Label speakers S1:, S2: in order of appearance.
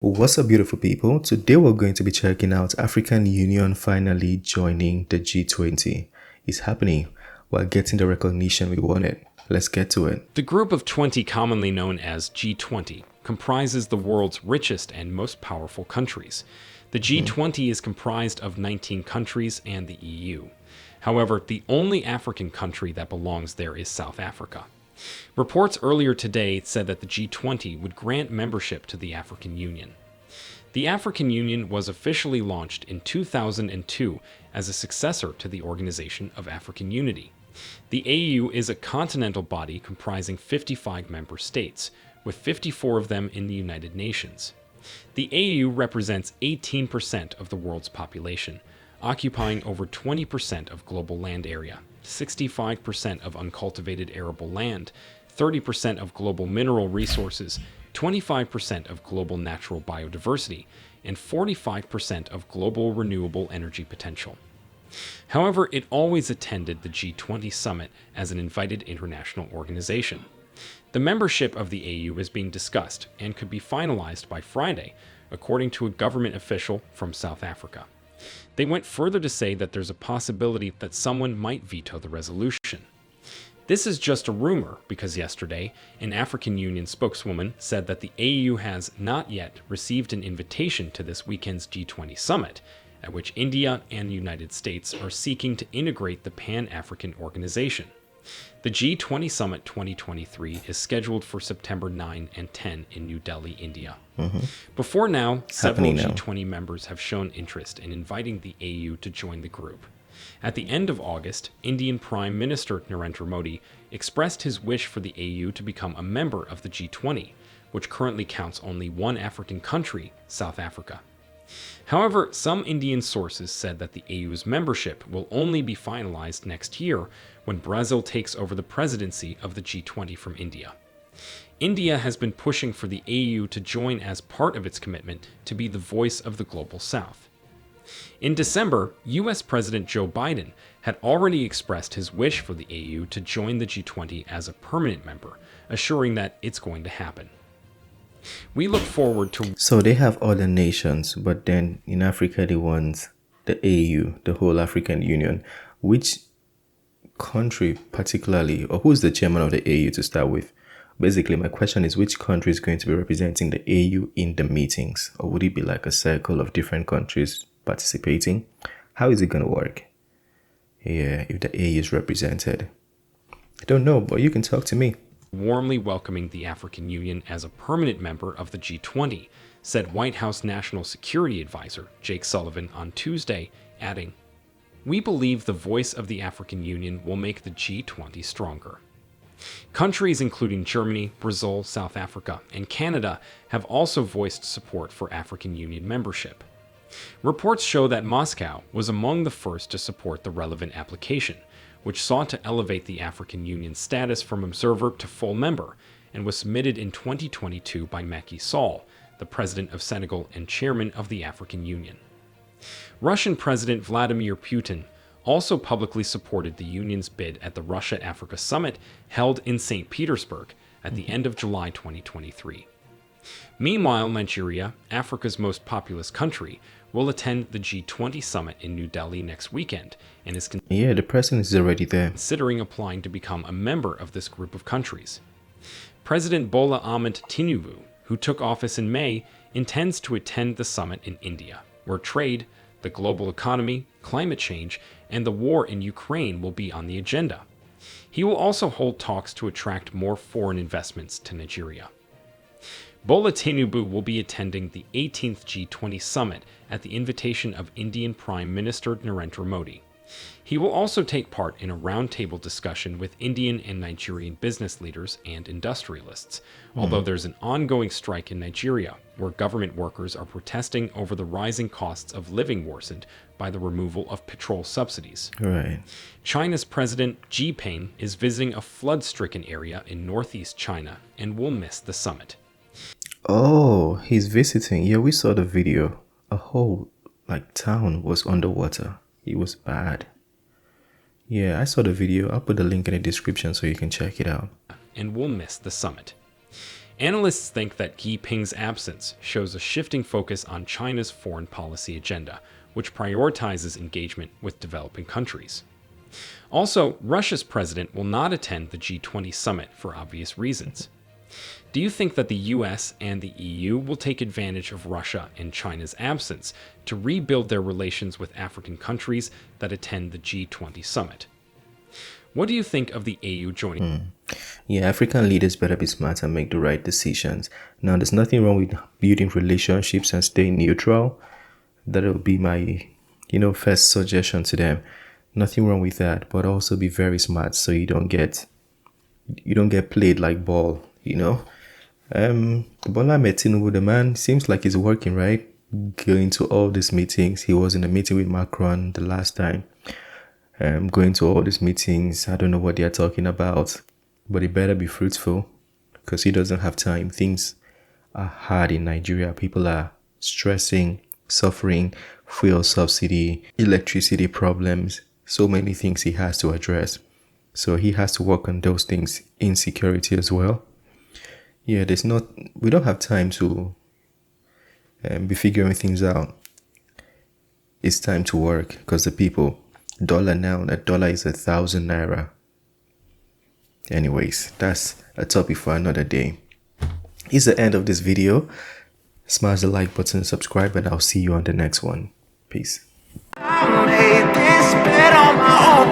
S1: What's up, beautiful people? Today we're going to be checking out African Union finally joining the G20. It's happening. We're getting the recognition we wanted. Let's get to it.
S2: The group of 20, commonly known as G20, comprises the world's richest and most powerful countries. The G20 is comprised of 19 countries and the EU. However, the only African country that belongs there is South Africa. Reports earlier today said that the G20 would grant membership to the African Union. The African Union was officially launched in 2002 as a successor to the Organization of African Unity. The AU is a continental body comprising 55 member states, with 54 of them in the United Nations. The AU represents 18% of the world's population, occupying over 20% of global land area, 65% of uncultivated arable land, 30% of global mineral resources, 25% of global natural biodiversity, and 45% of global renewable energy potential. However, it always attended the G20 summit as an invited international organization. The membership of the AU is being discussed and could be finalized by Friday, according to a government official from South Africa. They went further to say that there's a possibility that someone might veto the resolution. This is just a rumor because yesterday, an African Union spokeswoman said that the AU has not yet received an invitation to this weekend's G20 summit, at which India and the United States are seeking to integrate the Pan-African organization. The G20 Summit 2023 is scheduled for September 9 and 10 in New Delhi, India. Before now, several G20 members have shown interest in inviting the AU to join the group. At the end of August, Indian Prime Minister Narendra Modi expressed his wish for the AU to become a member of the G20, which currently counts only one African country, South Africa. However, some Indian sources said that the AU's membership will only be finalized next year when Brazil takes over the presidency of the G20 from India. India has been pushing for the AU to join as part of its commitment to be the voice of the Global South. In December, US President Joe Biden had already expressed his wish for the AU to join the G20 as a permanent member, assuring that it's going to happen. We look forward to...
S1: So they have other nations, but then in Africa they want the AU, the whole African Union. Which country particularly, or who's the chairman of the AU to start with? Basically, my question is, which country is going to be representing the AU in the meetings? Or would it be like a circle of different countries participating? How is it going to work? Yeah, if the AU is represented. I don't know, but you can talk to me.
S2: Warmly welcoming the African Union as a permanent member of the G20, said White House National Security Advisor Jake Sullivan on Tuesday, adding, "We believe the voice of the African Union will make the G20 stronger." Countries including Germany, Brazil, South Africa, and Canada have also voiced support for African Union membership. Reports show that Moscow was among the first to support the relevant application, which sought to elevate the African Union's status from observer to full member, and was submitted in 2022 by Macky Sall, the president of Senegal and chairman of the African Union. Russian President Vladimir Putin also publicly supported the Union's bid at the Russia-Africa Summit held in St. Petersburg at the end of July 2023. Meanwhile, Nigeria, Africa's most populous country, will attend the G20 summit in New Delhi next weekend and is
S1: the president is already there,
S2: considering applying to become a member of this group of countries. President Bola Ahmed Tinubu, who took office in May, intends to attend the summit in India, where trade, the global economy, climate change, and the war in Ukraine will be on the agenda. He will also hold talks to attract more foreign investments to Nigeria. Bola Tinubu will be attending the 18th G20 summit at the invitation of Indian Prime Minister Narendra Modi. He will also take part in a roundtable discussion with Indian and Nigerian business leaders and industrialists, although there's an ongoing strike in Nigeria, where government workers are protesting over the rising costs of living worsened by the removal of petrol subsidies.
S1: Right.
S2: China's President Xi Jinping is visiting a flood-stricken area in northeast China and will miss the summit.
S1: Oh, he's visiting. Yeah, we saw the video. A whole town was underwater. It was bad. Yeah, I saw the video. I'll put the link in the description so you can check it out.
S2: And will miss the summit. Analysts think that Xi Jinping's absence shows a shifting focus on China's foreign policy agenda, which prioritizes engagement with developing countries. Also, Russia's president will not attend the G20 summit for obvious reasons. Do you think that the US and the EU will take advantage of Russia and China's absence to rebuild their relations with African countries that attend the G20 summit? What do you think of the AU joining?
S1: Yeah, African leaders better be smart and make the right decisions. Now, there's nothing wrong with building relationships and staying neutral. That'll be my, first suggestion to them. Nothing wrong with that, but also be very smart so you don't get played like ball. Bola Ahmed Tinubu, the man, seems like he's working, right? Going to all these meetings. He was in a meeting with Macron the last time. Going to all these meetings. I don't know what they're talking about, but it better be fruitful because he doesn't have time. Things are hard in Nigeria. People are stressing, suffering, fuel subsidy, electricity problems, so many things he has to address. So he has to work on those things, insecurity as well. Yeah, we don't have time to be figuring things out. It's time to work because the people, dollar now, that dollar is 1,000 naira. Anyways, that's a topic for another day. It's the end of this video. Smash the like button, subscribe, and I'll see you on the next one. Peace. I made this bed on my own.